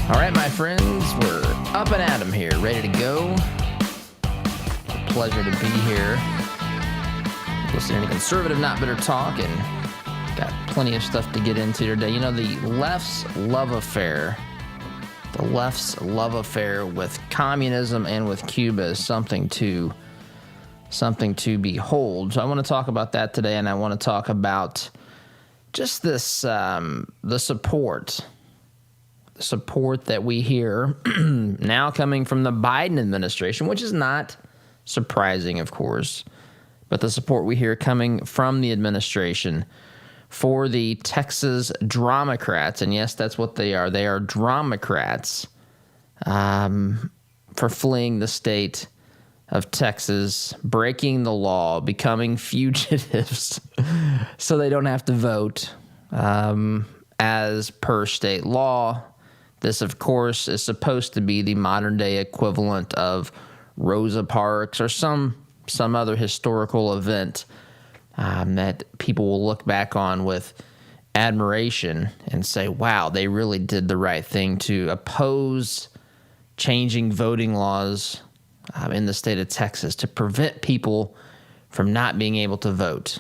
All right, my friends, we're up and at 'em here, ready to go. It's a pleasure to be here. Listening to Conservative Not Bitter Talk, and got plenty of stuff to get into today. You know, the left's love affair with communism and with Cuba is something to behold. So I want to talk about that today, and I want to talk about just this, the support that we hear now coming from the Biden administration, which is not surprising, of course, but the support we hear coming from the administration for the Texas Dramacrats, and yes, that's what they are. They are Dramacrats, for fleeing the state of Texas, breaking the law, becoming fugitives so they don't have to vote as per state law. This, of course, is supposed to be the modern-day equivalent of Rosa Parks or some other historical event that people will look back on with admiration and say, wow, they really did the right thing to oppose changing voting laws in the state of Texas to prevent people from not being able to vote,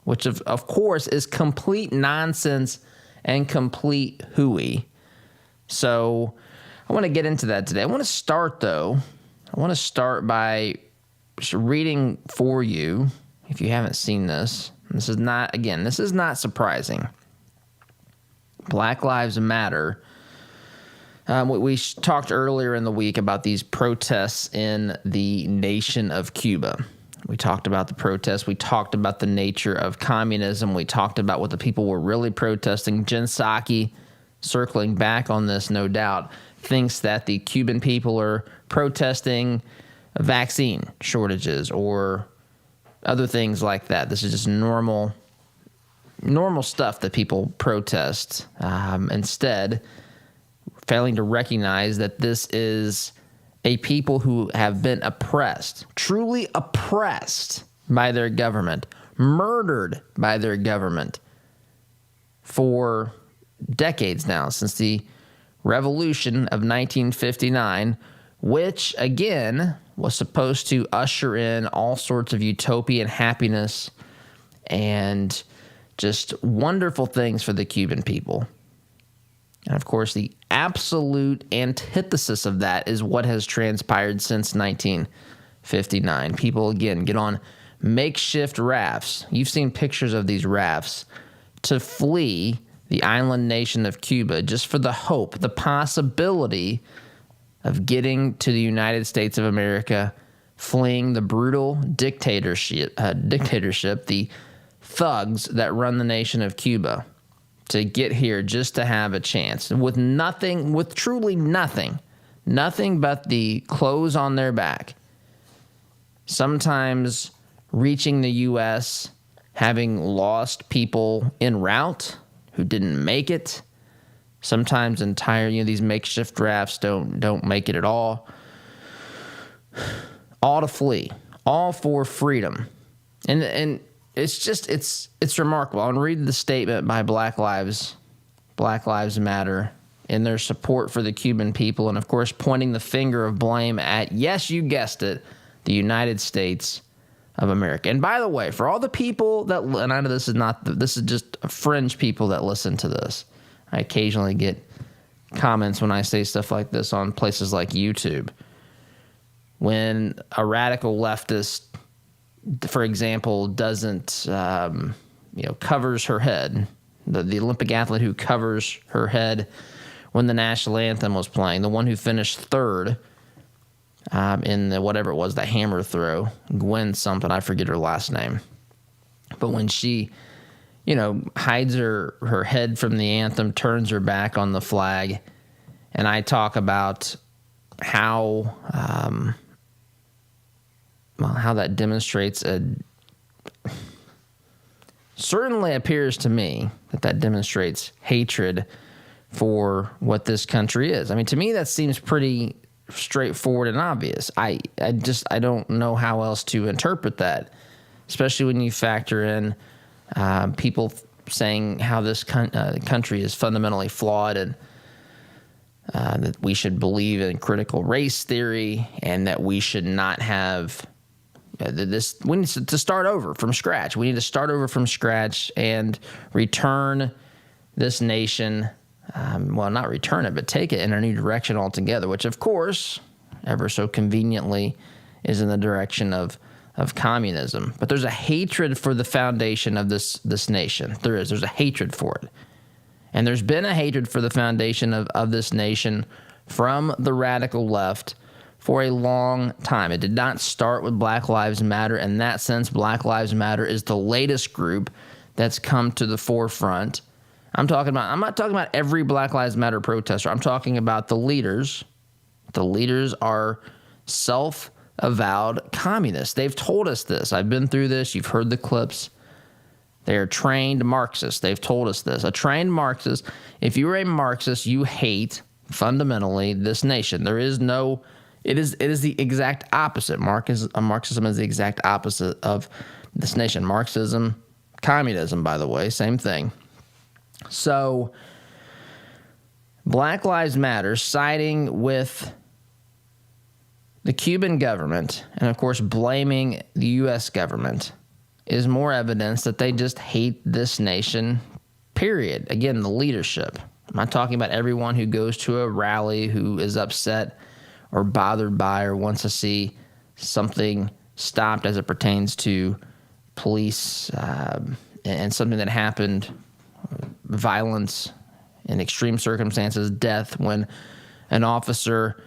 which, of course, is complete nonsense and complete hooey. So I want to get into that today. I want to start, though. By reading for you, if you haven't seen this. This is not surprising. Black Lives Matter. We talked earlier in the week about these protests in the nation of Cuba. We talked about the protests. We talked about the nature of communism. We talked about what the people were really protesting. Jen Psaki, circling back on this, no doubt, thinks that the Cuban people are protesting vaccine shortages or other things like that. This is just normal stuff that people protest. Instead, failing to recognize that this is a people who have been oppressed, truly oppressed by their government, murdered by their government for decades now, since the revolution of 1959, which, again, was supposed to usher in all sorts of utopian happiness and just wonderful things for the Cuban people. And, of course, the absolute antithesis of that is what has transpired since 1959. People, again, get on makeshift rafts. You've seen pictures of these rafts to flee the island nation of Cuba just for the hope, the possibility of getting to the United States of America, fleeing the brutal dictatorship, the thugs that run the nation of Cuba, to get here just to have a chance with truly nothing but the clothes on their back. Sometimes reaching the U.S., having lost people en route who didn't make it. Sometimes these makeshift rafts don't make it at all. All to flee, all for freedom. And it's remarkable. I'll read the statement by Black Lives Matter in their support for the Cuban people, and of course pointing the finger of blame at, yes, you guessed it, the United States of America. And by the way, for all the people that, and I know this is just fringe people that listen to this. I occasionally get comments when I say stuff like this on places like YouTube. When a radical leftist, for example, doesn't, covers her head, the Olympic athlete who covers her head when the national anthem was playing, the one who finished third in the hammer throw, Gwen something, I forget her last name. But when she, hides her head from the anthem, turns her back on the flag, and I talk about how that demonstrates certainly appears to me that demonstrates hatred for what this country is. I mean, to me, that seems pretty straightforward and obvious. I don't know how else to interpret that, especially when you factor in people saying how this country is fundamentally flawed and that we should believe in critical race theory, and that we should not have this. We need to start over from scratch. We need to start over from scratch and return this nation. Well, not return it, but take it in a new direction altogether, which, of course, ever so conveniently is in the direction of communism. But there's a hatred for the foundation of this nation. There's a hatred for it. And there's been a hatred for the foundation of this nation from the radical left for a long time. It did not start with Black Lives Matter. In that sense, Black Lives Matter is the latest group that's come to the forefront. I'm not talking about every Black Lives Matter protester. I'm talking about the leaders. The leaders are self-avowed communists. They've told us this. I've been through this. You've heard the clips. They are trained Marxists. They've told us this. A trained Marxist, if you're a Marxist, you hate fundamentally this nation. There is no, it is the exact opposite. Marxism is the exact opposite of this nation. Marxism, communism, by the way, same thing. So, Black Lives Matter siding with the Cuban government and, of course, blaming the U.S. government is more evidence that they just hate this nation, period. Again, the leadership. I'm not talking about everyone who goes to a rally who is upset or bothered by or wants to see something stopped as it pertains to police and something that happened, violence in extreme circumstances, death, when an officer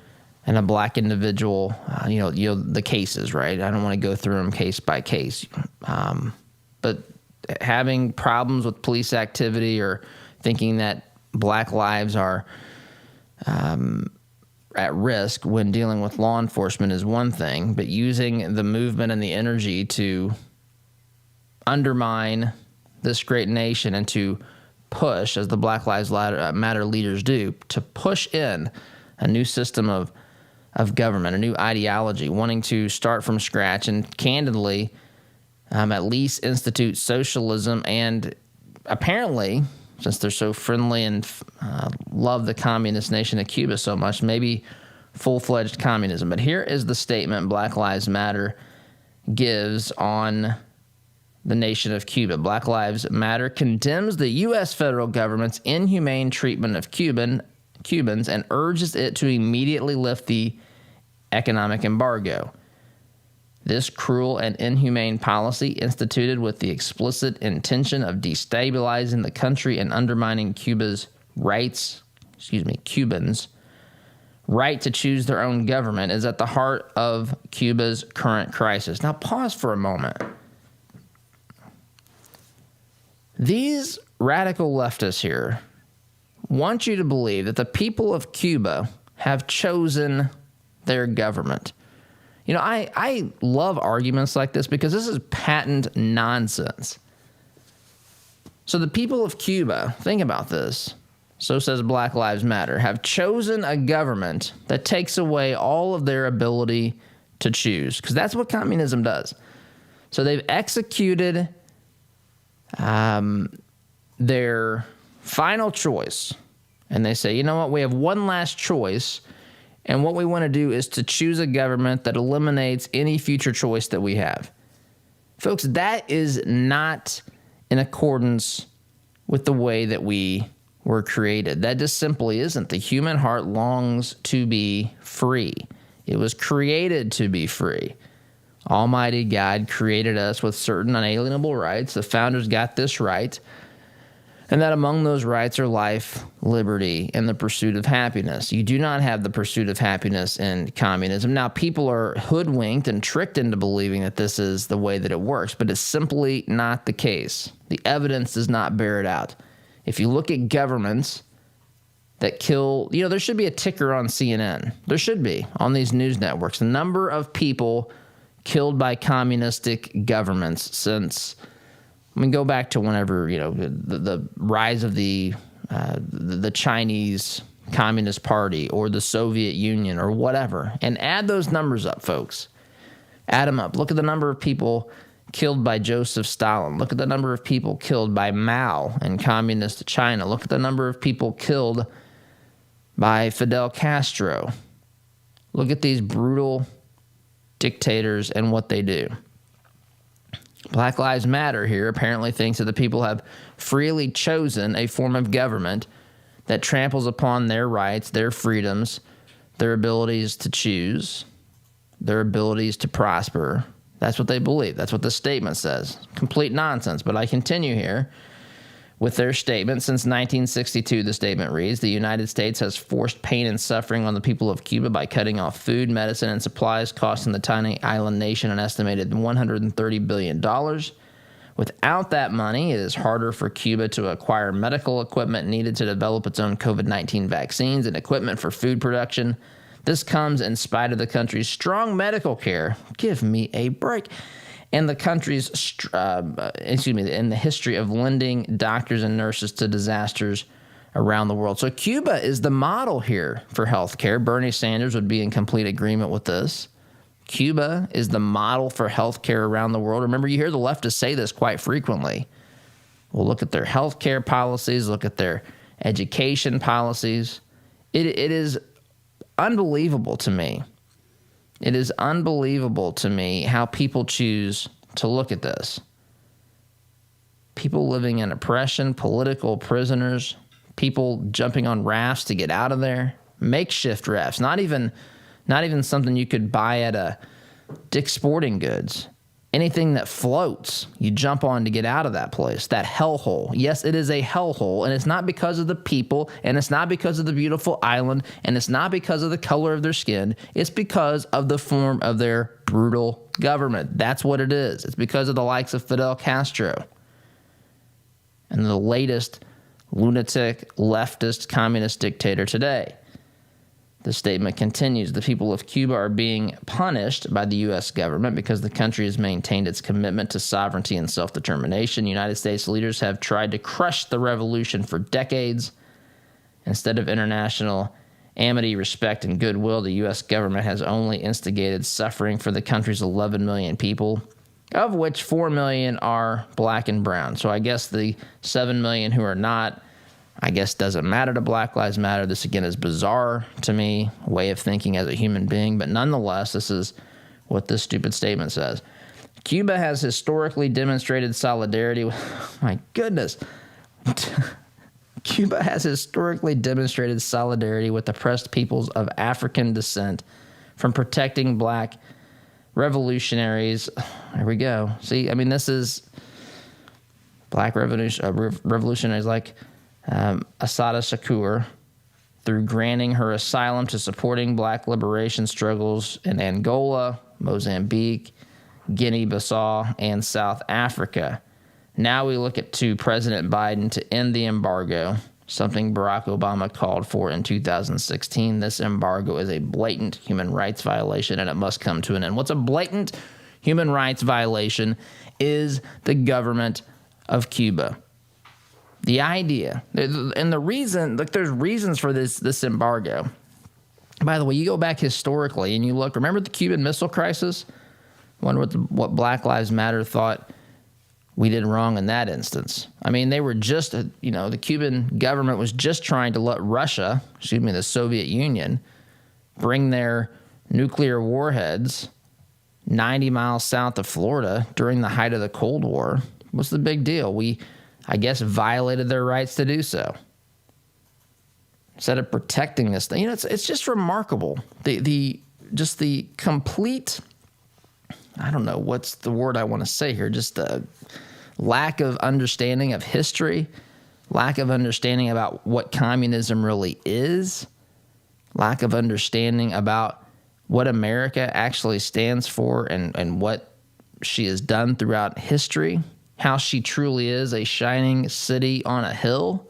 and a black individual, the cases, right? I don't want to go through them case by case. But having problems with police activity or thinking that black lives are at risk when dealing with law enforcement is one thing, but using the movement and the energy to undermine this great nation and to push, as the Black Lives Matter leaders do, to push in a new system of government, a new ideology, wanting to start from scratch and candidly at least institute socialism and apparently, since they're so friendly and love the communist nation of Cuba so much, maybe full-fledged communism. But here is the statement Black Lives Matter gives on the nation of Cuba. Black Lives Matter condemns the U.S. federal government's inhumane treatment of Cubans and urges it to immediately lift the economic embargo. This cruel and inhumane policy, instituted with the explicit intention of destabilizing the country and undermining Cubans' right to choose their own government, is at the heart of Cuba's current crisis. Now pause for a moment. These radical leftists here want you to believe that the people of Cuba have chosen their government. You know, I love arguments like this because this is patent nonsense. So the people of Cuba, think about this, so says Black Lives Matter, have chosen a government that takes away all of their ability to choose, because that's what communism does. So they've executed their final choice, and they say, you know what, we have one last choice, and what we want to do is to choose a government that eliminates any future choice that we have. Folks, that is not in accordance with the way that we were created. That just simply isn't. The human heart longs to be free. It was created to be free. Almighty God created us with certain unalienable rights. The founders got this right. And that among those rights are life, liberty, and the pursuit of happiness. You do not have the pursuit of happiness in communism. Now, people are hoodwinked and tricked into believing that this is the way that it works, but it's simply not the case. The evidence does not bear it out. If you look at governments that kill, there should be a ticker on CNN. There should be on these news networks. The number of people killed by communistic governments since, go back to whenever, the rise of the Chinese Communist Party or the Soviet Union or whatever, and add those numbers up, folks. Add them up. Look at the number of people killed by Joseph Stalin. Look at the number of people killed by Mao in communist China. Look at the number of people killed by Fidel Castro. Look at these brutal dictators and what they do. Black Lives Matter here apparently thinks that the people have freely chosen a form of government that tramples upon their rights, their freedoms, their abilities to choose, their abilities to prosper. That's what they believe. That's what the statement says. Complete nonsense. But I continue here with their statement. Since 1962, the statement reads, the United States has forced pain and suffering on the people of Cuba by cutting off food, medicine, and supplies, costing the tiny island nation an estimated $130 billion. Without that money, it is harder for Cuba to acquire medical equipment needed to develop its own COVID-19 vaccines and equipment for food production. This comes in spite of the country's strong medical care. Give me a break. And the country's, in the history of lending doctors and nurses to disasters around the world. So Cuba is the model here for healthcare. Bernie Sanders would be in complete agreement with this. Cuba is the model for healthcare around the world. Remember, you hear the leftists say this quite frequently. Well, look at their healthcare policies, look at their education policies. It is unbelievable to me. It is unbelievable to me how people choose to look at this. People living in oppression, political prisoners, people jumping on rafts to get out of there, makeshift rafts, not even something you could buy at a Dick's Sporting Goods. Anything that floats, you jump on to get out of that place, that hellhole. Yes, it is a hellhole, and it's not because of the people, and it's not because of the beautiful island, and it's not because of the color of their skin. It's because of the form of their brutal government. That's what it is. It's because of the likes of Fidel Castro and the latest lunatic, leftist, communist dictator today. The statement continues, the people of Cuba are being punished by the U.S. government because the country has maintained its commitment to sovereignty and self-determination. United States leaders have tried to crush the revolution for decades. Instead of international amity, respect, and goodwill, the U.S. government has only instigated suffering for the country's 11 million people, of which 4 million are black and brown. So I guess the 7 million who are not, I guess, doesn't matter to Black Lives Matter. This, again, is bizarre to me, way of thinking as a human being. But nonetheless, this is what this stupid statement says. Cuba has historically demonstrated solidarity with, my goodness. Cuba has historically demonstrated solidarity with oppressed peoples of African descent, from protecting black revolutionaries. There we go. See, I mean, this is black revolutionaries like Assata Shakur, through granting her asylum to supporting black liberation struggles in Angola, Mozambique, Guinea-Bissau, and South Africa. Now we look to President Biden to end the embargo, something Barack Obama called for in 2016. This embargo is a blatant human rights violation, and it must come to an end. What's a blatant human rights violation is the government of Cuba. The idea, and the reason, look, there's reasons for this embargo. By the way, you go back historically and you look, remember the Cuban Missile Crisis? Wonder what Black Lives Matter thought we did wrong in that instance. I mean, they were just, the Cuban government was just trying to let Russia, the Soviet Union, bring their nuclear warheads 90 miles south of Florida during the height of the Cold War. What's the big deal? We, I guess, violated their rights to do so. Instead of protecting this thing, it's just remarkable. The complete, I don't know what's the word I want to say here, just the lack of understanding of history, lack of understanding about what communism really is, lack of understanding about what America actually stands for and what she has done throughout history, how she truly is a shining city on a hill.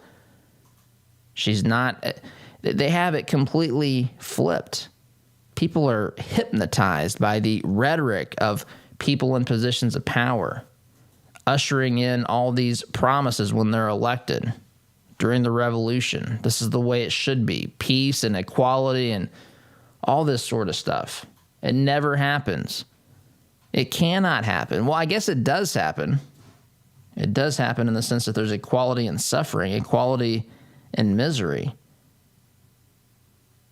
She's not, they have it completely flipped. People are hypnotized by the rhetoric of people in positions of power, ushering in all these promises when they're elected during the revolution. This is the way it should be. Peace and equality and all this sort of stuff. It never happens. It cannot happen. Well, I guess it does happen. It does happen in the sense that there's equality in suffering, equality in misery.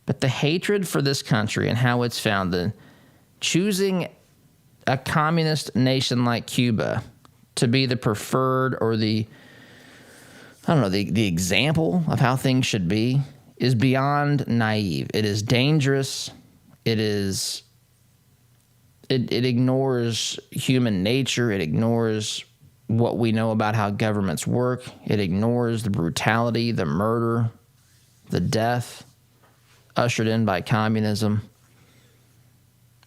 But the hatred for this country and how it's founded, choosing a communist nation like Cuba to be the preferred or the example of how things should be is beyond naive. It is dangerous. It ignores human nature. It ignores what we know about how governments work. It ignores the brutality, the murder, the death ushered in by communism.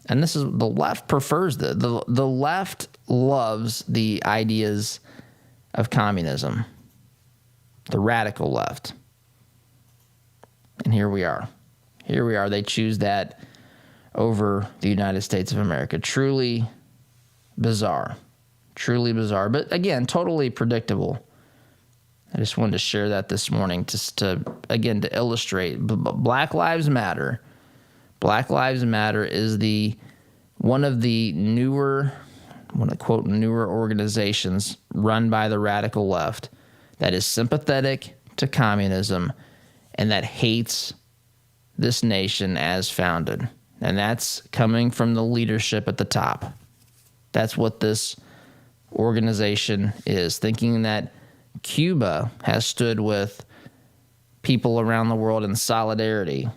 And this is the left prefers the left loves the ideas of communism, the radical left. And here we are. They choose that over the United States of America. Truly bizarre. But again, totally predictable. I just wanted to share that this morning just to illustrate. Black Lives Matter. Black Lives Matter is one of the newer organizations run by the radical left that is sympathetic to communism and that hates this nation as founded. And that's coming from the leadership at the top. That's what this organization is, thinking that Cuba has stood with people around the world in solidarity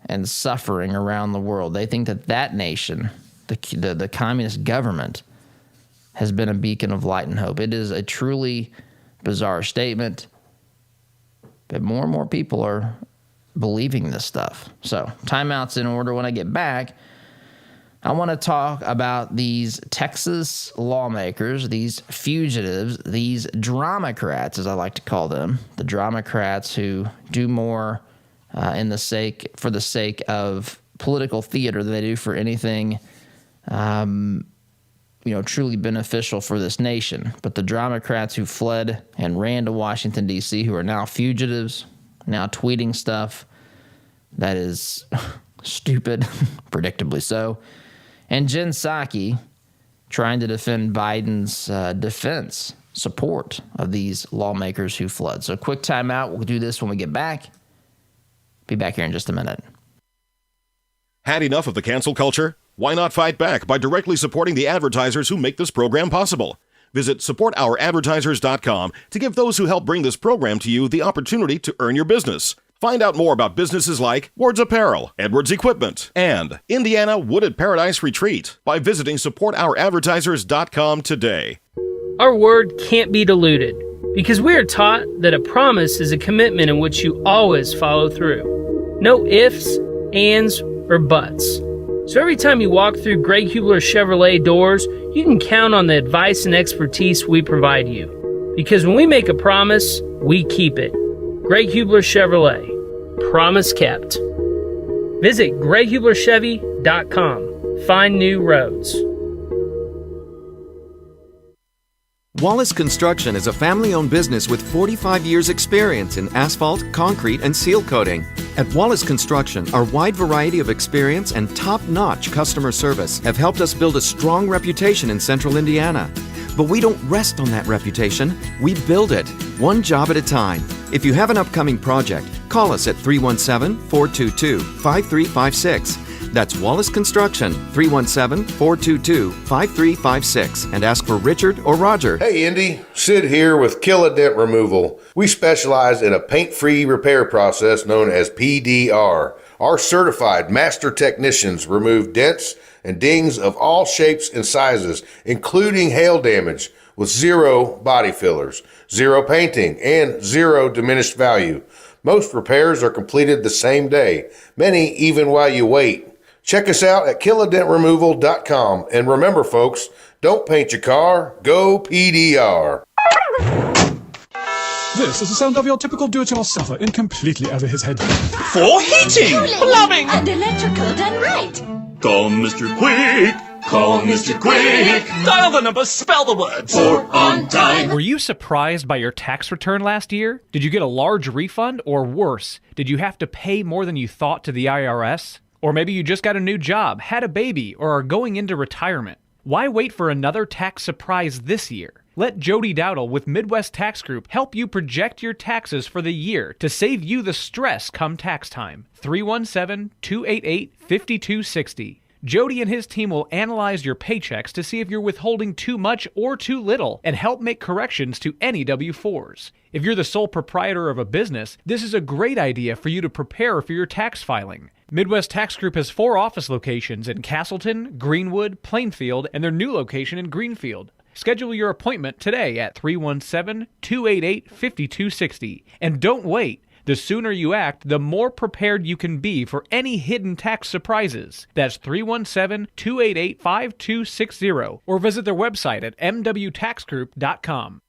and suffering around the world. They think that nation, the communist government, has been a beacon of light and hope. It is a truly bizarre statement, but more and more people are believing this stuff. So, timeout's in order. When I get back, I want to talk about these Texas lawmakers, these fugitives, these dramacrats, as I like to call them, the dramacrats who do more for the sake of political theater than they do for anything, truly beneficial for this nation. But the dramacrats who fled and ran to Washington, D.C., who are now fugitives, now tweeting stuff that is stupid, predictably so. And Jen Psaki trying to defend Biden's defense support of these lawmakers who fled. So quick timeout. We'll do this when we get back. Be back here in just a minute. Had enough of the cancel culture? Why not fight back by directly supporting the advertisers who make this program possible? Visit supportouradvertisers.com to give those who help bring this program to you the opportunity to earn your business. Find out more about businesses like Ward's Apparel, Edwards Equipment, and Indiana Wooded Paradise Retreat by visiting supportouradvertisers.com today. Our word can't be diluted because we are taught that a promise is a commitment in which you always follow through. No ifs, ands, or buts. So every time you walk through Greg Hubler Chevrolet doors, you can count on the advice and expertise we provide you. Because when we make a promise, we keep it. Greg Hubler Chevrolet. Promise kept. Visit GregHublerChevy.com. Find new roads. Wallace Construction is a family-owned business with 45 years' experience in asphalt, concrete, and seal coating. At Wallace Construction, our wide variety of experience and top-notch customer service have helped us build a strong reputation in central Indiana. But we don't rest on that reputation. We build it, one job at a time. If you have an upcoming project, call us at 317-422-5356. That's Wallace Construction, 317-422-5356, and ask for Richard or Roger. Hey Indy, Sid here with Kill a Dent Removal. We specialize in a paint-free repair process known as PDR. Our certified master technicians remove dents and dings of all shapes and sizes, including hail damage, with zero body fillers, zero painting, and zero diminished value. Most repairs are completed the same day, many even while you wait. Check us out at killadentremoval.com. And remember, folks, don't paint your car, go PDR. This is the sound of your typical do-it-yourselfer in completely over his head. For heating, plumbing, and electrical done right. Call Mr. Quick. Call Mr. Quick. Dial the number, spell the words. For on time. Were you surprised by your tax return last year? Did you get a large refund? Or worse, did you have to pay more than you thought to the IRS? Or maybe you just got a new job, had a baby, or are going into retirement. Why wait for another tax surprise this year? Let Jody Dowdle with Midwest Tax Group help you project your taxes for the year to save you the stress come tax time. 317-288-5260. Jody and his team will analyze your paychecks to see if you're withholding too much or too little and help make corrections to any W-4s. If you're the sole proprietor of a business, this is a great idea for you to prepare for your tax filing. Midwest Tax Group has 4 office locations in Castleton, Greenwood, Plainfield, and their new location in Greenfield. Schedule your appointment today at 317-288-5260. And don't wait. The sooner you act, the more prepared you can be for any hidden tax surprises. That's 317-288-5260 or visit their website at mwtaxgroup.com.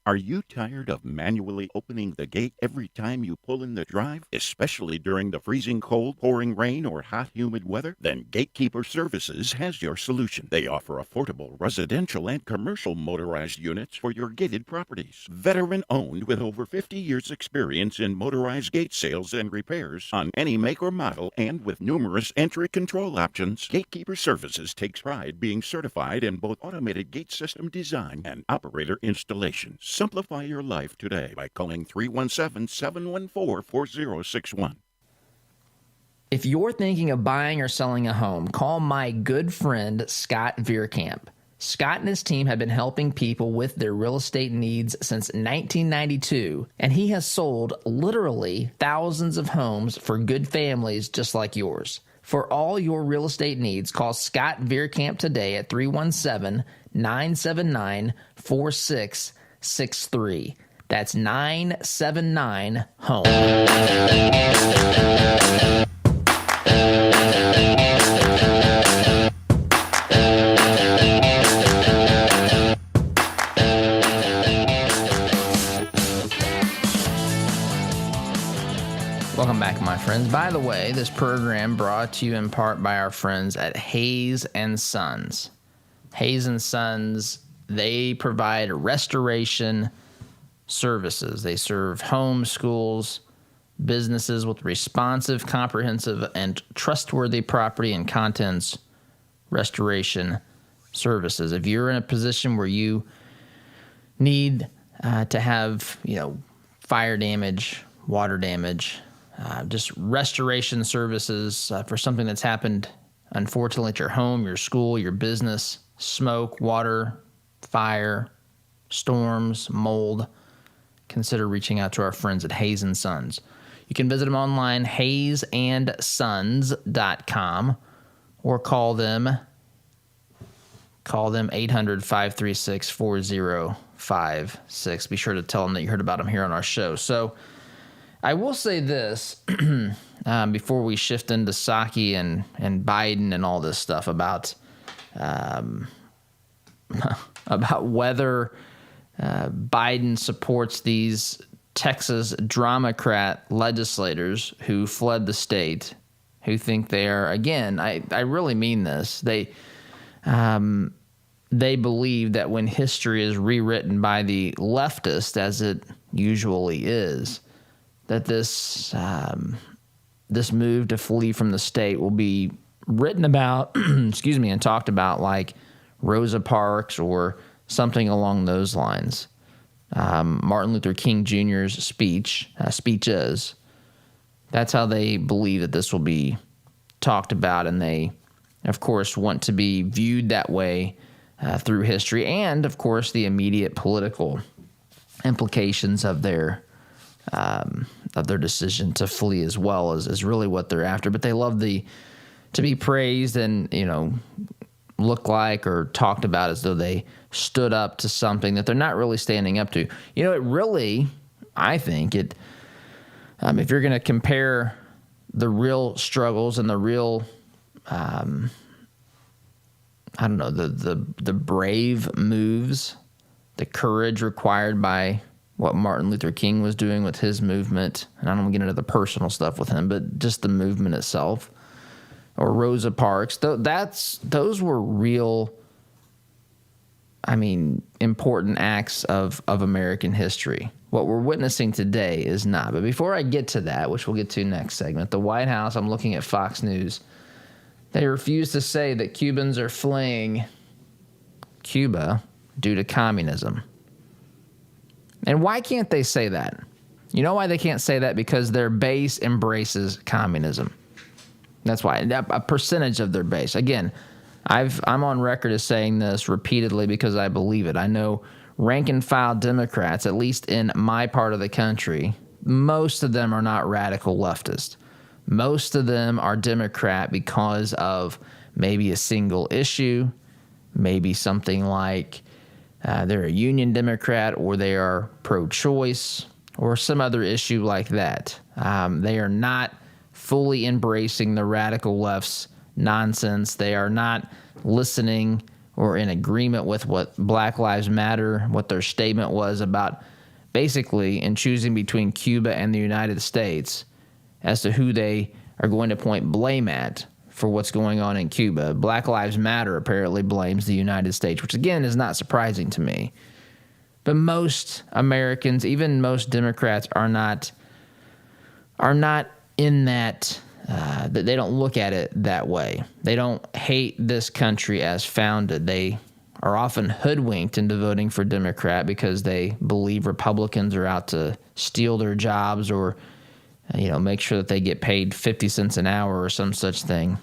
Are you tired of manually opening the gate every time you pull in the drive, especially during the freezing cold, pouring rain, or hot, humid weather? Then Gatekeeper Services has your solution. They offer affordable residential and commercial motorized units for your gated properties. Veteran-owned with over 50 years' experience in motorized gate sales and repairs on any make or model, and with numerous entry control options, Gatekeeper Services takes pride being certified in both automated gate system design and operator installation. Simplify your life today by calling 317-714-4061. If you're thinking of buying or selling a home, call my good friend Scott Veerkamp. Scott and his team have been helping people with their real estate needs since 1992, and he has sold literally thousands of homes for good families just like yours. For all your real estate needs, call Scott Veerkamp today at 317-979-4663. That's 979-HOME. Welcome back, my friends. By the way, this program brought to you in part by our friends at Hayes and Sons. Hayes and Sons, they provide restoration services. They serve homes, schools, businesses with responsive, comprehensive, and trustworthy property and contents restoration services. If you're in a position where you need to have, fire damage, water damage, just restoration services for something that's happened, unfortunately, at your home, your school, your business, smoke, water, fire, storms, mold, consider reaching out to our friends at Hayes and Sons. You can visit them online, hayesandsons.com, or call them 800-536-4056. Be sure to tell them that you heard about them here on our show. So I will say this before we shift into Psaki and Biden and all this stuff about whether Biden supports these Texas Dramacrat legislators who fled the state, who think they are, again, I really mean this, they believe that when history is rewritten by the leftist, as it usually is, that this move to flee from the state will be written about, and talked about like Rosa Parks or something along those lines. Martin Luther King Jr.'s speeches. That's how they believe that this will be talked about, and they, of course, want to be viewed that way through history, and of course the immediate political implications of their decision to flee, as well is really what they're after. But they love to be praised and look like or talked about as though they stood up to something that they're not really standing up to. It really, I think if you're going to compare the real struggles and the real, the brave moves, the courage required by what Martin Luther King was doing with his movement, and I don't want to get into the personal stuff with him, but just the movement itself, or Rosa Parks, those were real, important acts of American history. What we're witnessing today is not. But before I get to that, which we'll get to next segment, the White House, I'm looking at Fox News, they refuse to say that Cubans are fleeing Cuba due to communism. And why can't they say that? You know why they can't say that? Because their base embraces communism. That's why. A percentage of their base. Again, I'm on record as saying this repeatedly because I believe it. I know rank and file Democrats, at least in my part of the country, most of them are not radical leftist. Most of them are Democrat because of maybe a single issue, maybe something like they're a union Democrat or they are pro-choice or some other issue like that. They are not fully embracing the radical left's nonsense. They are not listening or in agreement with what Black Lives Matter, what their statement was about basically in choosing between Cuba and the United States as to who they are going to point blame at for what's going on in Cuba. Black Lives Matter apparently blames the United States, which again is not surprising to me. But most Americans, even most Democrats, are not in that. They don't look at it that way. They don't hate this country as founded. They are often hoodwinked into voting for Democrat because they believe Republicans are out to steal their jobs or, make sure that they get paid 50 cents an hour or some such thing.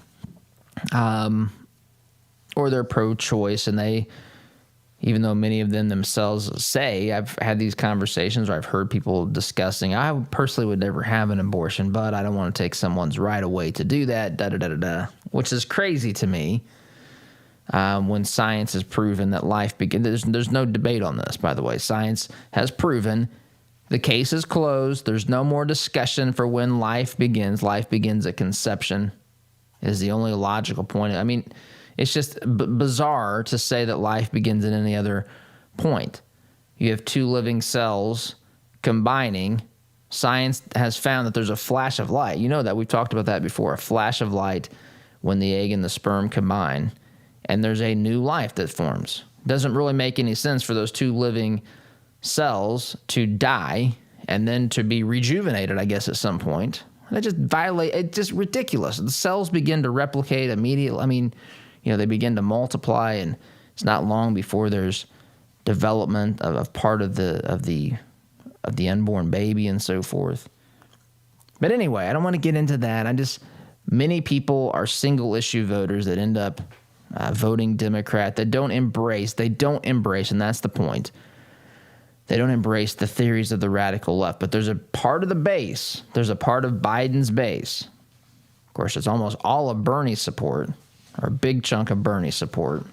Or they're pro-choice, and they, even though many of them themselves say, I've had these conversations or I've heard people discussing, I personally would never have an abortion, but I don't want to take someone's right away to do that, which is crazy to me. When science has proven that life begins, there's no debate on this, by the way. Science has proven the case is closed. There's no more discussion for when life begins. Life begins at conception is the only logical point. I mean, it's just bizarre to say that life begins at any other point. You have two living cells combining. Science has found that there's a flash of light. You know that. We've talked about that before. A flash of light when the egg and the sperm combine, and there's a new life that forms. Doesn't really make any sense for those two living cells to die and then to be rejuvenated, I guess, at some point. That just it's just ridiculous. The cells begin to replicate immediately. I mean, they begin to multiply, and it's not long before there's development of part of the unborn baby and so forth. But anyway, I don't want to get into that. Many people are single issue voters that end up voting Democrat that don't embrace, and that's the point. They don't embrace the theories of the radical left. But there's a part of the base, there's a part of Biden's base. Of course, it's almost all of Bernie's support, or a big chunk of Bernie's support,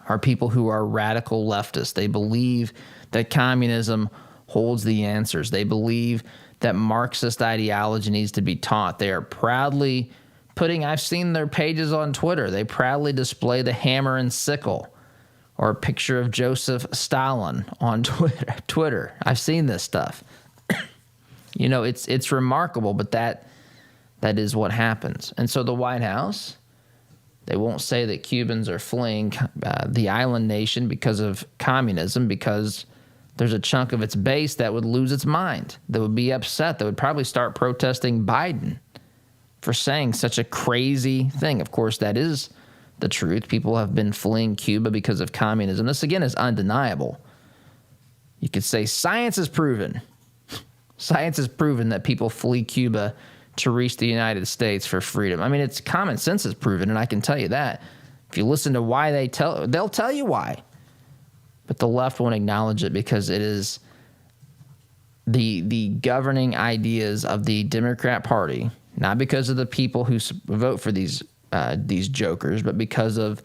are people who are radical leftists. They believe that communism holds the answers. They believe that Marxist ideology needs to be taught. They are proudly I've seen their pages on Twitter, they proudly display the hammer and sickle or a picture of Joseph Stalin on Twitter. I've seen this stuff. It's remarkable, but that is what happens. And so the White House, they won't say that Cubans are fleeing the island nation because of communism, because there's a chunk of its base that would lose its mind, that would be upset, that would probably start protesting Biden for saying such a crazy thing. Of course, that is the truth. People have been fleeing Cuba because of communism. This, again, is undeniable. You could say science has proven. Science has proven that people flee Cuba to reach the United States for freedom. I mean, it's common sense has proven, and I can tell you that. If you listen to why they'll tell you why. But the left won't acknowledge it because it is the governing ideas of the Democrat Party, not because of the people who vote for these jokers, but because of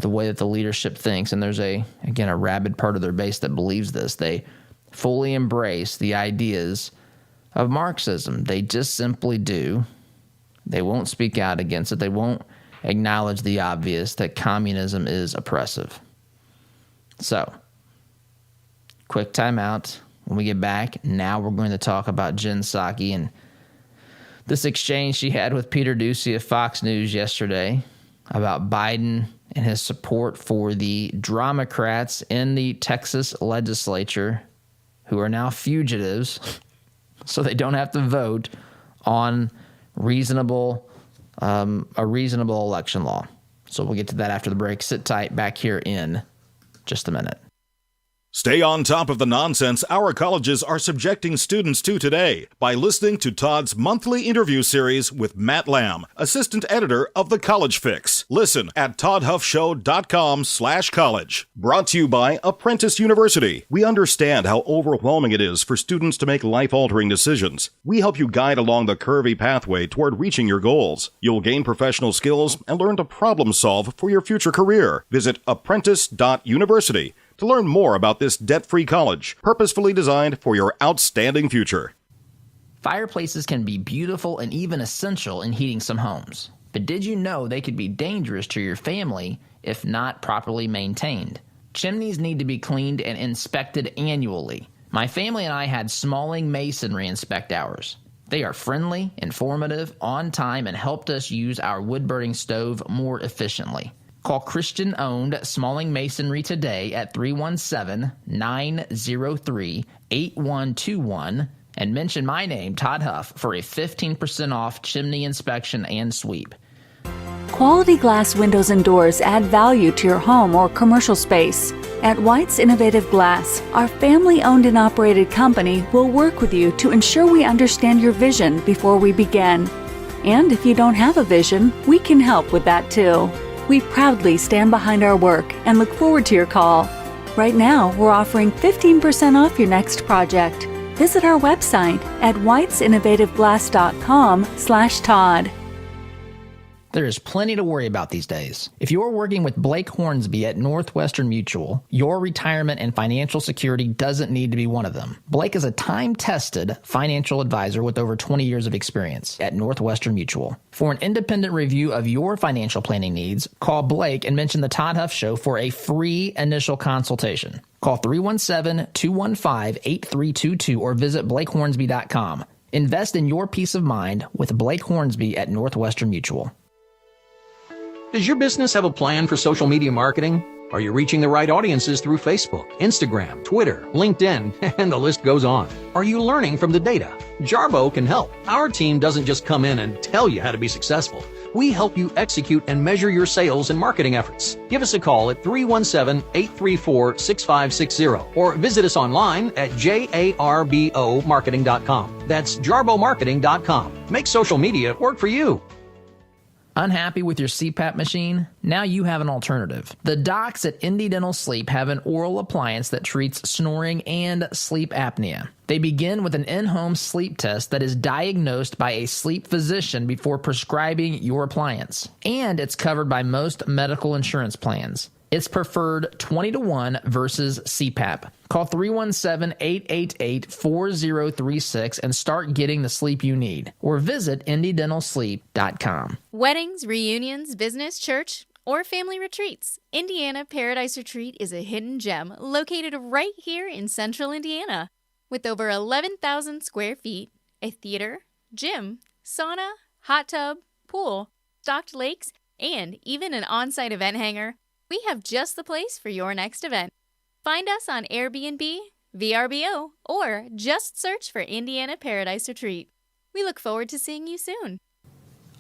the way that the leadership thinks. And there's a rabid part of their base that believes this. They fully embrace the ideas of Marxism. They just simply do. They won't speak out against it. They won't acknowledge the obvious, that communism is oppressive. So, quick timeout. When we get back, now we're going to talk about Jen Psaki and this exchange she had with Peter Doocy of Fox News yesterday about Biden and his support for the Dramacrats in the Texas legislature who are now fugitives, so they don't have to vote on a reasonable election law. So we'll get to that after the break. Sit tight back here in just a minute. Stay on top of the nonsense our colleges are subjecting students to today by listening to Todd's monthly interview series with Matt Lamb, assistant editor of The College Fix. Listen at toddhuffshow.com/college. Brought to you by Apprentice University. We understand how overwhelming it is for students to make life-altering decisions. We help you guide along the curvy pathway toward reaching your goals. You'll gain professional skills and learn to problem solve for your future career. Visit apprentice.university to learn more about this debt-free college, purposefully designed for your outstanding future. Fireplaces can be beautiful and even essential in heating some homes. But did you know they could be dangerous to your family if not properly maintained? Chimneys need to be cleaned and inspected annually. My family and I had Smalling Masonry inspect ours. They are friendly, informative, on time, and helped us use our wood-burning stove more efficiently. Call Christian-owned Smalling Masonry today at 317-903-8121 and mention my name, Todd Huff, for a 15% off chimney inspection and sweep. Quality glass windows and doors add value to your home or commercial space. At White's Innovative Glass, our family-owned and operated company will work with you to ensure we understand your vision before we begin. And if you don't have a vision, we can help with that too. We proudly stand behind our work and look forward to your call. Right now, we're offering 15% off your next project. Visit our website at whitesinnovativeglass.com/Todd. There is plenty to worry about these days. If you're working with Blake Hornsby at Northwestern Mutual, your retirement and financial security doesn't need to be one of them. Blake is a time-tested financial advisor with over 20 years of experience at Northwestern Mutual. For an independent review of your financial planning needs, call Blake and mention the Todd Huff Show for a free initial consultation. Call 317-215-8322 or visit blakehornsby.com. Invest in your peace of mind with Blake Hornsby at Northwestern Mutual. Does your business have a plan for social media marketing? Are you reaching the right audiences through Facebook, Instagram, Twitter, LinkedIn, and the list goes on? Are you learning from the data? Jarbo can help. Our team doesn't just come in and tell you how to be successful. We help you execute and measure your sales and marketing efforts. Give us a call at 317-834-6560 or visit us online at jarbomarketing.com. That's jarbomarketing.com. Make social media work for you. Unhappy with your CPAP machine? Now you have an alternative. The docs at Indy Dental Sleep have an oral appliance that treats snoring and sleep apnea. They begin with an in-home sleep test that is diagnosed by a sleep physician before prescribing your appliance. And it's covered by most medical insurance plans. It's preferred 20-1 versus CPAP. Call 317-888-4036 and start getting the sleep you need. Or visit IndyDentalSleep.com. Weddings, reunions, business, church, or family retreats. Indiana Paradise Retreat is a hidden gem located right here in central Indiana. With over 11,000 square feet, a theater, gym, sauna, hot tub, pool, stocked lakes, and even an on-site event hangar, we have just the place for your next event. Find us on Airbnb, VRBO, or just search for Indiana Paradise Retreat. We look forward to seeing you soon.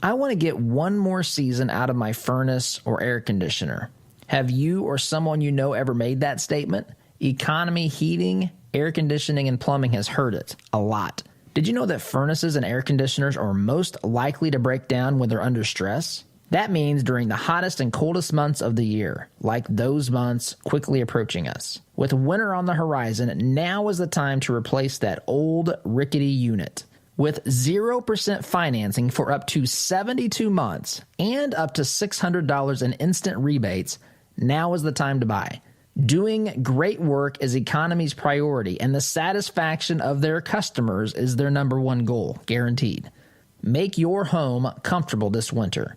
I want to get one more season out of my furnace or air conditioner. Have you or someone you know ever made that statement? Economy heating, air conditioning, and plumbing has heard it a lot. Did you know that furnaces and air conditioners are most likely to break down when they're under stress? That means during the hottest and coldest months of the year, like those months quickly approaching us. With winter on the horizon, now is the time to replace that old rickety unit. With 0% financing for up to 72 months and up to $600 in instant rebates, now is the time to buy. Doing great work is Economy's priority, and the satisfaction of their customers is their number one goal, guaranteed. Make your home comfortable this winter.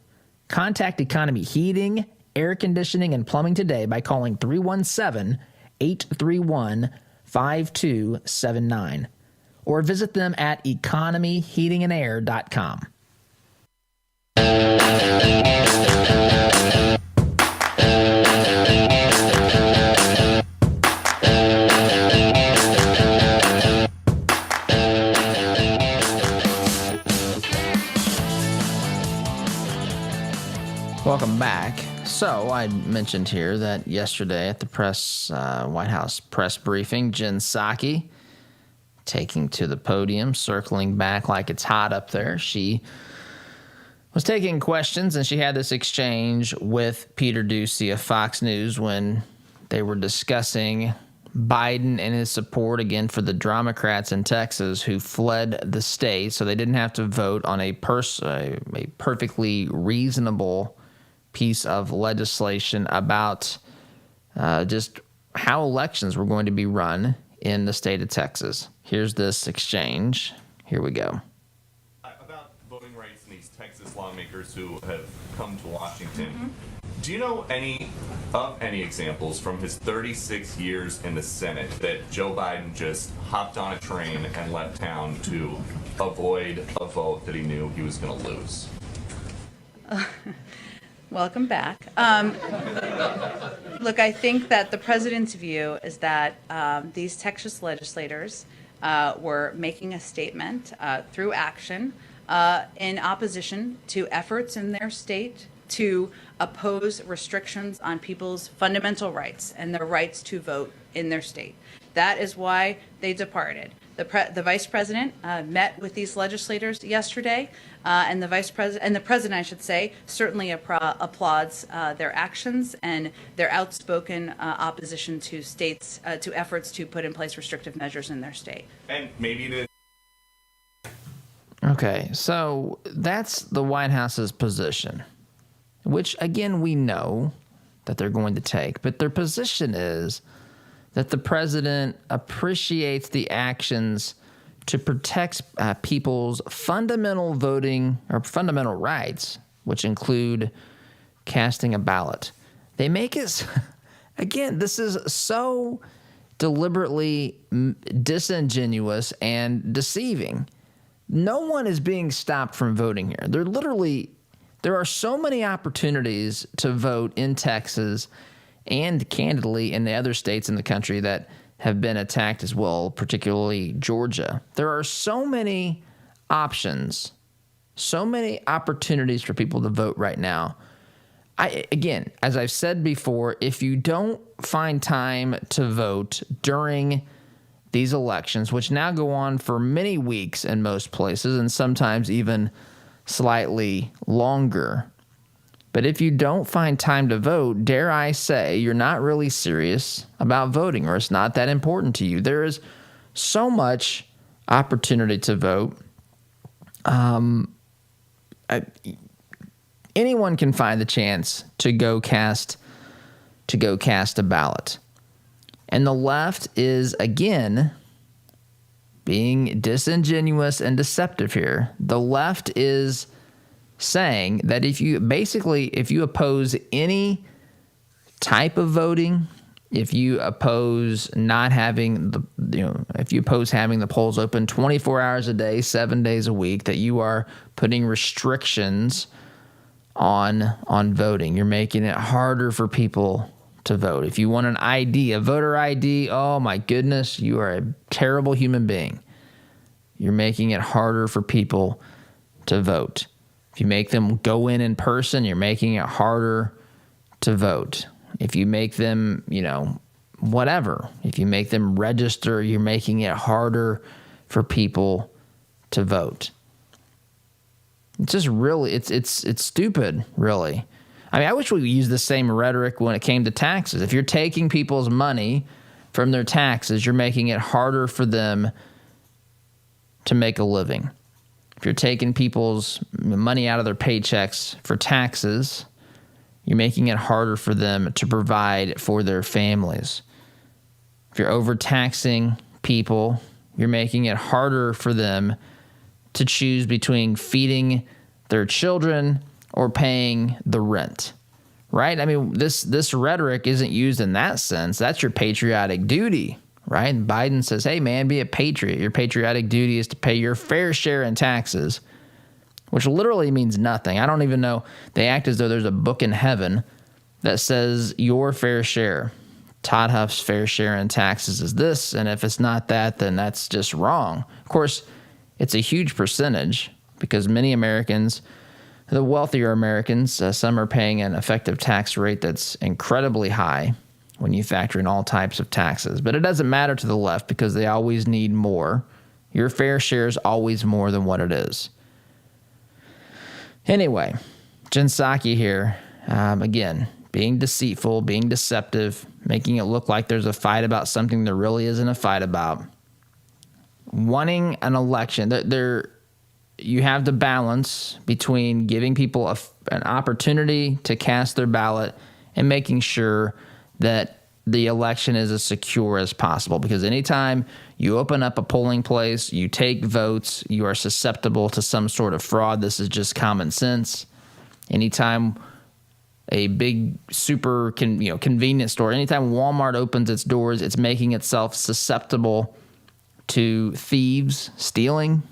Contact Economy Heating, Air Conditioning, and Plumbing today by calling 317-831-5279 or visit them at economyheatingandair.com. Welcome back. So I mentioned here that yesterday at the White House press briefing, Jen Psaki taking to the podium, circling back like it's hot up there. She was taking questions, and she had this exchange with Peter Doocy of Fox News when they were discussing Biden and his support again for the Democrats in Texas who fled the state, so they didn't have to vote on a perfectly reasonable piece of legislation about just how elections were going to be run in the state of Texas. Here's this exchange. Here we go. About voting rights and these Texas lawmakers who have come to Washington. Do you know any examples from his 36 years in the Senate that Joe Biden just hopped on a train and left town to avoid a vote that he knew he was going to lose? Welcome back. Look, I think that the president's view is that these Texas legislators were making a statement through action in opposition to efforts in their state to oppose restrictions on people's fundamental rights and their rights to vote in their state. That is why they departed. The vice president met with these legislators yesterday, and the president, I should say, certainly applauds their actions and their outspoken opposition to states to efforts to put in place restrictive measures in their state. And maybe Okay, so that's the White House's position, which again we know that they're going to take, but their position is that the president appreciates the actions to protect people's fundamental voting or fundamental rights, which include casting a ballot. They make it, again, this is so deliberately disingenuous and deceiving. No one is being stopped from voting here. There are so many opportunities to vote in Texas and candidly in the other states in the country that have been attacked as well, particularly Georgia. There are so many options, so many opportunities for people to vote right now. Again, as I've said before, if you don't find time to vote during these elections, which now go on for many weeks in most places and sometimes even slightly longer, but if you don't find time to vote, dare I say, you're not really serious about voting, or it's not that important to you. There is so much opportunity to vote. Anyone can find the chance to go cast a ballot. And the left is, again, being disingenuous and deceptive here. The left is saying that if you oppose any type of voting, if you oppose having the polls open 24 hours a day, 7 days a week, that you are putting restrictions on voting. You're making it harder for people to vote. If you want an ID, a voter ID, oh my goodness, you are a terrible human being. You're making it harder for people to vote. If you make them go in person, you're making it harder to vote. If you make them, whatever, if you make them register, you're making it harder for people to vote. It's just really, it's stupid, really. I mean, I wish we could use the same rhetoric when it came to taxes. If you're taking people's money from their taxes, you're making it harder for them to make a living. If you're taking people's money out of their paychecks for taxes, you're making it harder for them to provide for their families. If you're overtaxing people, you're making it harder for them to choose between feeding their children or paying the rent, right? I mean, this rhetoric isn't used in that sense. That's your patriotic duty, right? And Biden says, hey, man, be a patriot. Your patriotic duty is to pay your fair share in taxes, which literally means nothing. I don't even know. They act as though there's a book in heaven that says your fair share. Todd Huff's fair share in taxes is this, and if it's not that, then that's just wrong. Of course, it's a huge percentage because many Americans the wealthier Americans, some are paying an effective tax rate that's incredibly high when you factor in all types of taxes. But it doesn't matter to the left because they always need more. Your fair share is always more than what it is. Anyway, Jen Psaki here, again, being deceitful, being deceptive, making it look like there's a fight about something there really isn't a fight about. Wanting an election, you have the balance between giving people an opportunity to cast their ballot and making sure that the election is as secure as possible. Because anytime you open up a polling place, you take votes, you are susceptible to some sort of fraud. This is just common sense. Anytime a big super convenience store, anytime Walmart opens its doors, it's making itself susceptible to thieves stealing,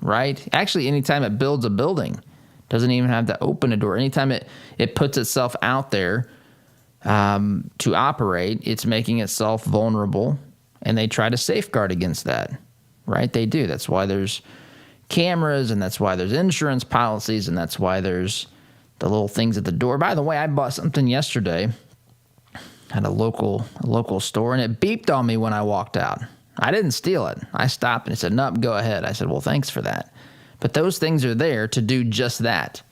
right? Actually, anytime it builds a building, doesn't even have to open a door. Anytime it puts itself out there to operate, it's making itself vulnerable, and they try to safeguard against that, right? They do. That's why there's cameras, and that's why there's insurance policies, and that's why there's the little things at the door. By the way, I bought something yesterday at a local store, and it beeped on me when I walked out. I didn't steal it. I stopped and it said, "Nope, go ahead." I said, "Well, thanks for that." But those things are there to do just that,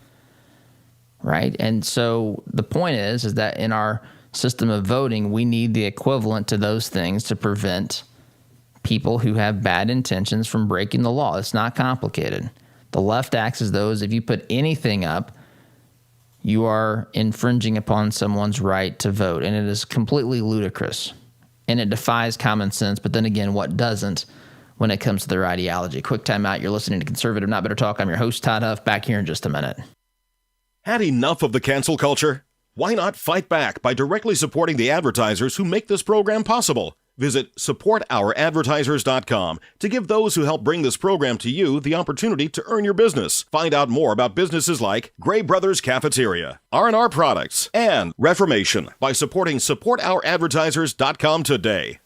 right? And so the point is that in our system of voting, we need the equivalent to those things to prevent people who have bad intentions from breaking the law. It's not complicated. The left acts as though if you put anything up, you are infringing upon someone's right to vote, and it is completely ludicrous. And it defies common sense, but then again, what doesn't when it comes to their ideology? Quick time out. You're listening to Conservative Not Better Talk. I'm your host, Todd Huff, back here in just a minute. Had enough of the cancel culture? Why not fight back by directly supporting the advertisers who make this program possible? Visit supportouradvertisers.com to give those who help bring this program to you the opportunity to earn your business. Find out more about businesses like Gray Brothers Cafeteria, R&R Products, and Reformation by supporting supportouradvertisers.com today.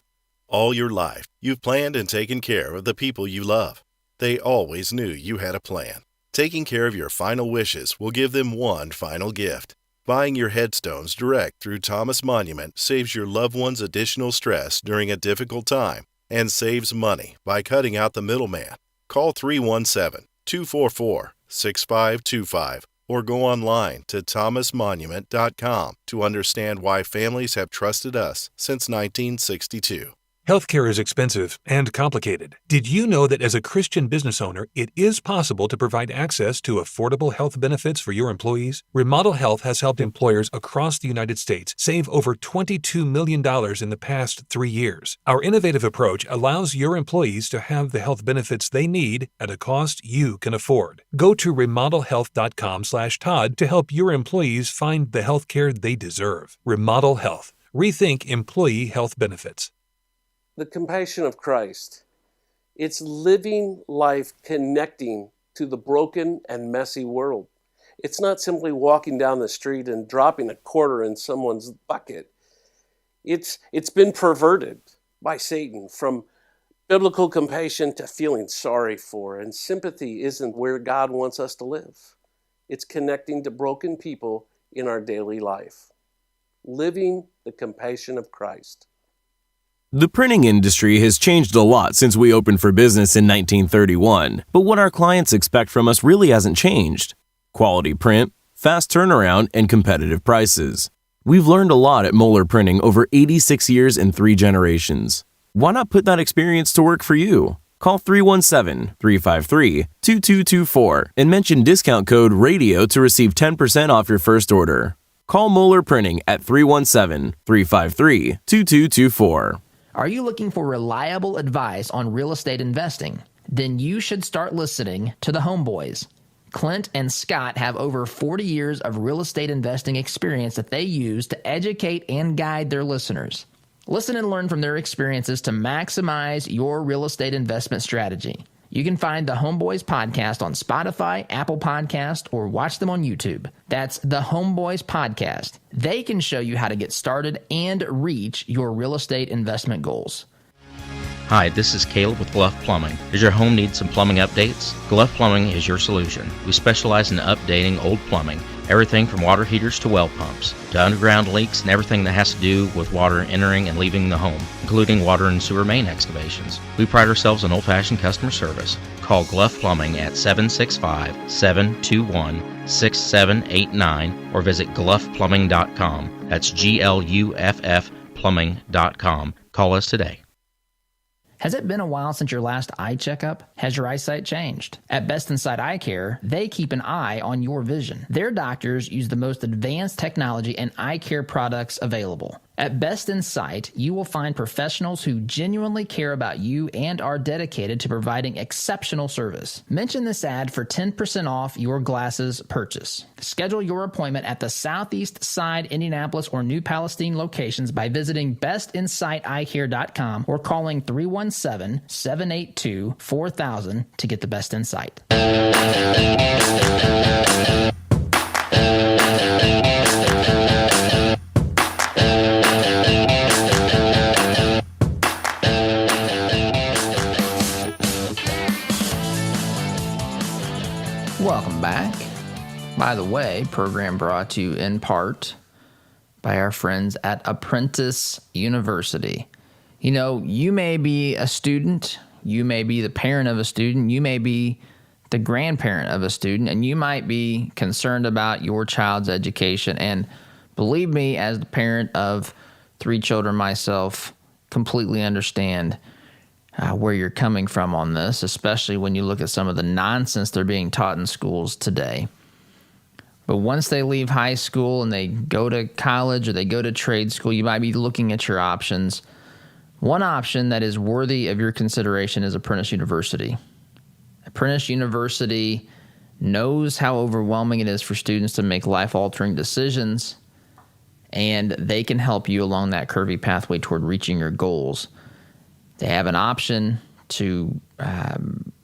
All your life, you've planned and taken care of the people you love. They always knew you had a plan. Taking care of your final wishes will give them one final gift. Buying your headstones direct through Thomas Monument saves your loved ones additional stress during a difficult time and saves money by cutting out the middleman. Call 317-244-6525 or go online to thomasmonument.com to understand why families have trusted us since 1962. Healthcare is expensive and complicated. Did you know that as a Christian business owner, it is possible to provide access to affordable health benefits for your employees? Remodel Health has helped employers across the United States save over $22 million in the past 3 years. Our innovative approach allows your employees to have the health benefits they need at a cost you can afford. Go to remodelhealth.com/Todd to help your employees find the healthcare they deserve. Remodel Health. Rethink employee health benefits. The compassion of Christ. It's living life connecting to the broken and messy world. It's not simply walking down the street and dropping a quarter in someone's bucket. It's been perverted by Satan from biblical compassion to feeling sorry for, and sympathy isn't where God wants us to live. It's connecting to broken people in our daily life. Living the compassion of Christ. The printing industry has changed a lot since we opened for business in 1931, but what our clients expect from us really hasn't changed. Quality print, fast turnaround, and competitive prices. We've learned a lot at Moeller Printing over 86 years and 3 generations. Why not put that experience to work for you? Call 317-353-2224 and mention discount code RADIO to receive 10% off your first order. Call Moeller Printing at 317-353-2224. Are you looking for reliable advice on real estate investing? Then you should start listening to the Homeboys. Clint and Scott have over 40 years of real estate investing experience that they use to educate and guide their listeners. Listen and learn from their experiences to maximize your real estate investment strategy. You can find the Homeboys podcast on Spotify, Apple Podcast, or watch them on YouTube. That's the Homeboys podcast. They can show you how to get started and reach your real estate investment goals. Hi, this is Caleb with Gluff Plumbing. Does your home need some plumbing updates? Gluff Plumbing is your solution. We specialize in updating old plumbing, everything from water heaters to well pumps, to underground leaks and everything that has to do with water entering and leaving the home, including water and sewer main excavations. We pride ourselves on old-fashioned customer service. Call Gluff Plumbing at 765-721-6789 or visit gluffplumbing.com. That's GLUFF plumbing.com. Call us today. Has it been a while since your last eye checkup? Has your eyesight changed? At Best Insight Eye Care, they keep an eye on your vision. Their doctors use the most advanced technology and eye care products available. At Best Insight, you will find professionals who genuinely care about you and are dedicated to providing exceptional service. Mention this ad for 10% off your glasses purchase. Schedule your appointment at the Southeast Side, Indianapolis, or New Palestine locations by visiting bestinsighteyecare.com or calling 317-782-4000 to get the best insight. Welcome back. By the way, program brought to you in part by our friends at Apprentice University. You know, you may be a student, you may be the parent of a student, you may be the grandparent of a student, and you might be concerned about your child's education. And believe me, as the parent of 3 children myself, completely understand where you're coming from on this, especially when you look at some of the nonsense they're being taught in schools today. But once they leave high school and they go to college or they go to trade school, you might be looking at your options. One option that is worthy of your consideration is Apprentice University. Apprentice University knows how overwhelming it is for students to make life-altering decisions, and they can help you along that curvy pathway toward reaching your goals. They have an option to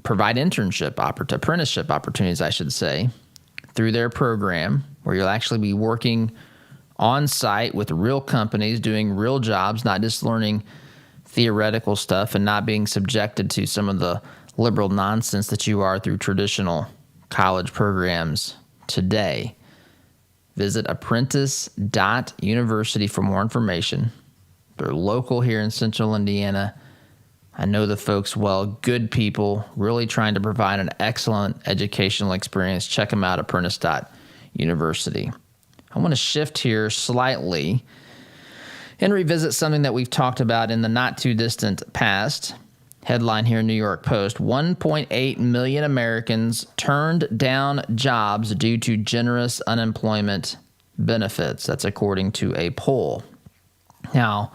provide apprenticeship opportunities, I should say, through their program, where you'll actually be working on site with real companies, doing real jobs, not just learning theoretical stuff and not being subjected to some of the liberal nonsense that you are through traditional college programs today. Visit apprentice.university for more information. They're local here in Central Indiana. I know the folks well, good people, really trying to provide an excellent educational experience. Check them out, apprentice.university. I want to shift here slightly and revisit something that we've talked about in the not-too-distant past. Headline here in New York Post, 1.8 million Americans turned down jobs due to generous unemployment benefits. That's according to a poll. Now,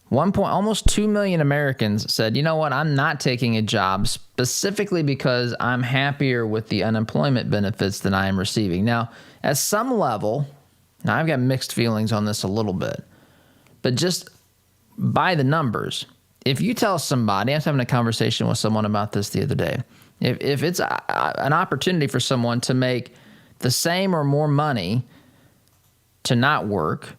almost 2 million Americans said, you know what, I'm not taking a job specifically because I'm happier with the unemployment benefits than I am receiving. Now, at some level, now I've got mixed feelings on this a little bit, but just by the numbers, if you tell somebody, I was having a conversation with someone about this the other day, if it's an opportunity for someone to make the same or more money to not work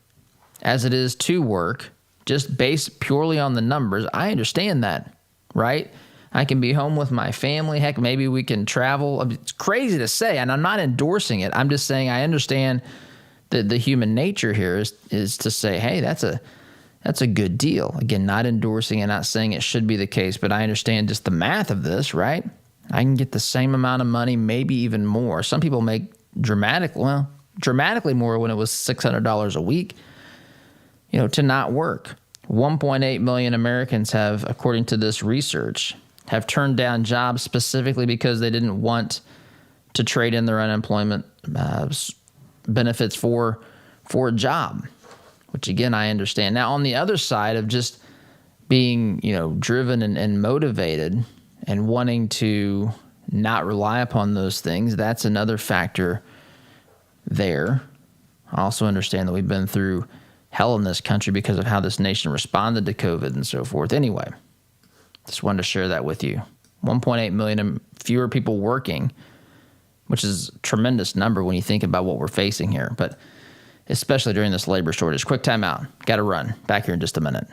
as it is to work, just based purely on the numbers, I understand that, right? I can be home with my family. Heck, maybe we can travel. It's crazy to say, and I'm not endorsing it. I'm just saying I understand that the human nature here is to say, hey, that's a good deal. Again, not endorsing and not saying it should be the case, but I understand just the math of this, right? I can get the same amount of money, maybe even more. Some people make dramatically more when it was $600 a week, to not work. 1.8 million Americans have, according to this research, have turned down jobs specifically because they didn't want to trade in their unemployment benefits for a job, which again, I understand. Now, on the other side of just being, driven and motivated and wanting to not rely upon those things, that's another factor there. I also understand that we've been through hell in this country because of how this nation responded to COVID and so forth. Anyway, just wanted to share that with you. 1.8 million fewer people working, which is a tremendous number when you think about what we're facing here, but especially during this labor shortage. Quick time out. Got to run. Back here in just a minute.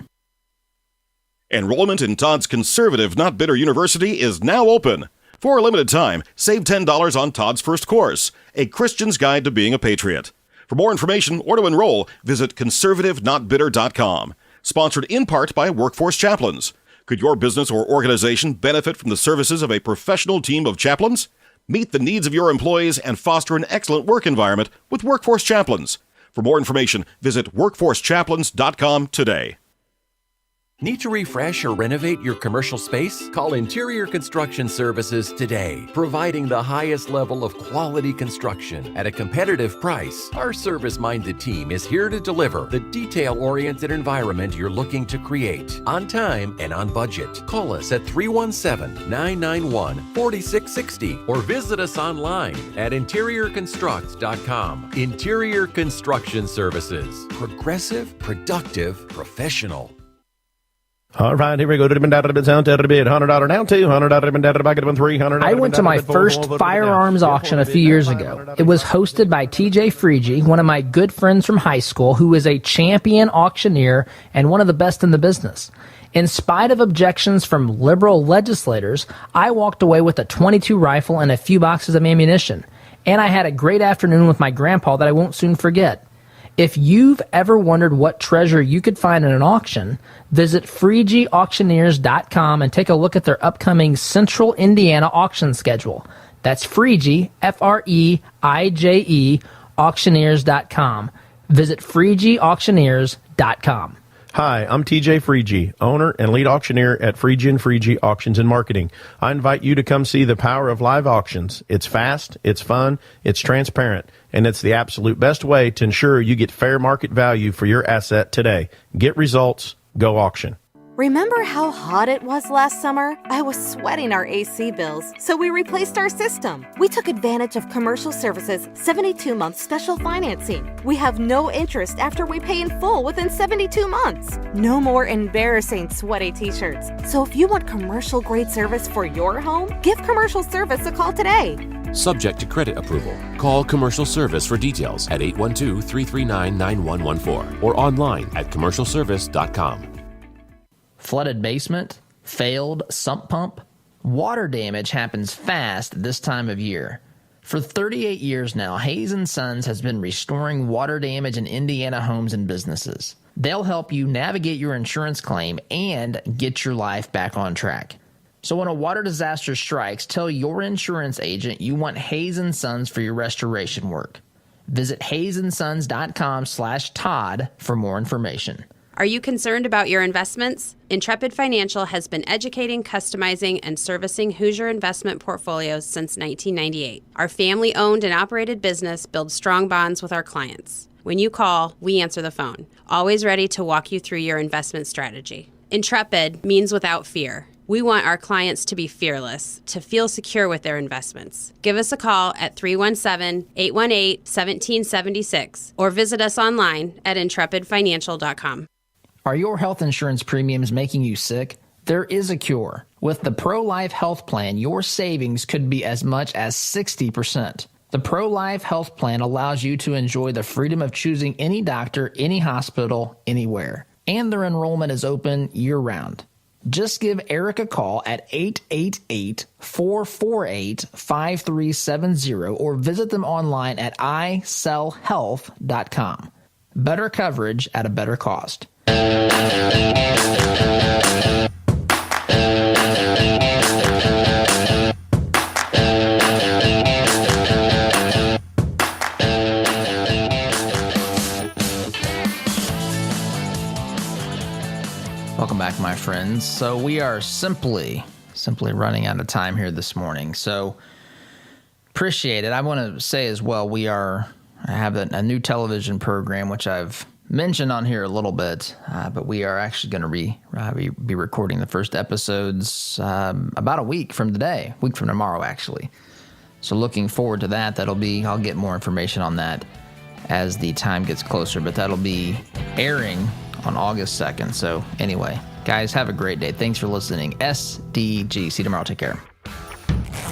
Enrollment in Todd's conservative, not bitter university is now open. For a limited time, save $10 on Todd's first course, A Christian's Guide to Being a Patriot. For more information or to enroll, visit conservativenotbitter.com. Sponsored in part by Workforce Chaplains. Could your business or organization benefit from the services of a professional team of chaplains? Meet the needs of your employees and foster an excellent work environment with Workforce Chaplains. For more information, visit workforcechaplains.com today. Need to refresh or renovate your commercial space? Call Interior Construction Services today, providing the highest level of quality construction at a competitive price. Our service-minded team is here to deliver the detail-oriented environment you're looking to create, on time and on budget. Call us at 317-991-4660 or visit us online at interiorconstruct.com. Interior Construction Services. Progressive, productive, professional. All right, here we go. $100 down, $200 back at $300. I went to my first firearms auction a few years ago. It was hosted by TJ Freege, one of my good friends from high school, who is a champion auctioneer and one of the best in the business. In spite of objections from liberal legislators, I walked away with a .22 rifle and a few boxes of ammunition. And I had a great afternoon with my grandpa that I won't soon forget. If you've ever wondered what treasure you could find in an auction, visit FreegeAuctioneers.com and take a look at their upcoming Central Indiana auction schedule. That's Freege, Freije, auctioneers.com. Visit FreegeAuctioneers.com. Hi, I'm TJ Freege, owner and lead auctioneer at Freege & Freege Auctions and Marketing. I invite you to come see the power of live auctions. It's fast, it's fun, it's transparent, and it's the absolute best way to ensure you get fair market value for your asset today. Get results, go auction. Remember how hot it was last summer? I was sweating our AC bills, so we replaced our system. We took advantage of Commercial Services' 72-month special financing. We have no interest after we pay in full within 72 months. No more embarrassing sweaty t-shirts. So if you want commercial-grade service for your home, give Commercial Service a call today. Subject to credit approval. Call Commercial Service for details at 812-339-9114 or online at commercialservice.com. Flooded basement, failed sump pump. Water damage happens fast this time of year. For 38 years now, Hayes & Sons has been restoring water damage in Indiana homes and businesses. They'll help you navigate your insurance claim and get your life back on track. So when a water disaster strikes, tell your insurance agent you want Hayes & Sons for your restoration work. Visit hayesondsons.com/Todd for more information. Are you concerned about your investments? Intrepid Financial has been educating, customizing, and servicing Hoosier investment portfolios since 1998. Our family-owned and operated business builds strong bonds with our clients. When you call, we answer the phone, always ready to walk you through your investment strategy. Intrepid means without fear. We want our clients to be fearless, to feel secure with their investments. Give us a call at 317-818-1776 or visit us online at intrepidfinancial.com. Are your health insurance premiums making you sick? There is a cure. With the Pro-Life Health Plan, your savings could be as much as 60%. The Pro-Life Health Plan allows you to enjoy the freedom of choosing any doctor, any hospital, anywhere. And their enrollment is open year-round. Just give Eric a call at 888-448-5370 or visit them online at isellhealth.com. Better coverage at a better cost. Welcome back, my friends. So we are simply running out of time here this morning. So appreciate it. I want to say as well, I have a new television program, which I've mentioned on here a little bit, but we are actually going to be recording the first episodes about a week from tomorrow, actually. So looking forward to that. I'll get more information on that as the time gets closer, but that'll be airing on August 2nd. So anyway, guys, have a great day. Thanks for listening. SDG. See you tomorrow. Take care.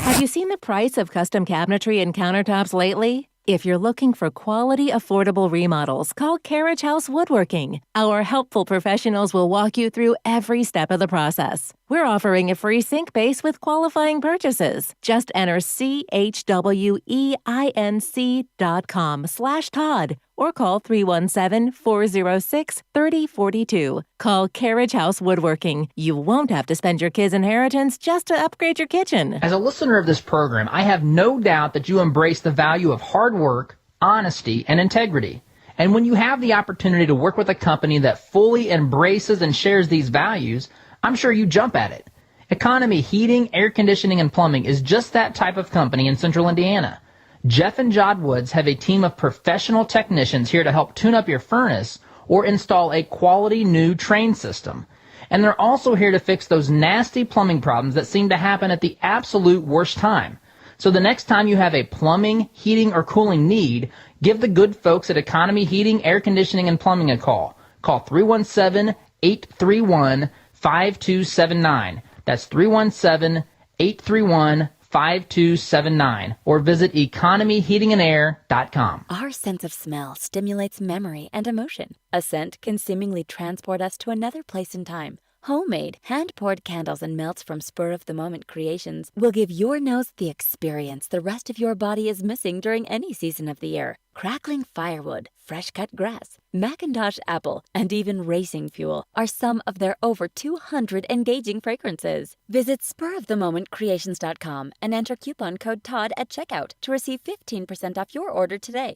Have you seen the price of custom cabinetry and countertops lately? If you're looking for quality, affordable remodels, call Carriage House Woodworking. Our helpful professionals will walk you through every step of the process. We're offering a free sink base with qualifying purchases. Just enter CHWEINC.com/Todd or call 317-406-3042. Call Carriage House Woodworking. You won't have to spend your kids' inheritance just to upgrade your kitchen. As a listener of this program, I have no doubt that you embrace the value of hard work, honesty, and integrity. And when you have the opportunity to work with a company that fully embraces and shares these values, I'm sure you jump at it. Economy Heating, Air Conditioning, and Plumbing is just that type of company in Central Indiana. Jeff and Jod Woods have a team of professional technicians here to help tune up your furnace or install a quality new train system. And they're also here to fix those nasty plumbing problems that seem to happen at the absolute worst time. So the next time you have a plumbing, heating, or cooling need, give the good folks at Economy Heating, Air Conditioning, and Plumbing a call. Call 317-831-5279. That's 317-831-5279, or visit economyheatingandair.com. Our sense of smell stimulates memory and emotion. A scent can seemingly transport us to another place in time. Homemade, hand-poured candles and melts from spur-of-the-moment creations will give your nose the experience the rest of your body is missing during any season of the year. Crackling firewood, fresh-cut grass, Macintosh apple, and even racing fuel are some of their over 200 engaging fragrances. Visit spurofthemomentcreations.com and enter coupon code TODD at checkout to receive 15% off your order today.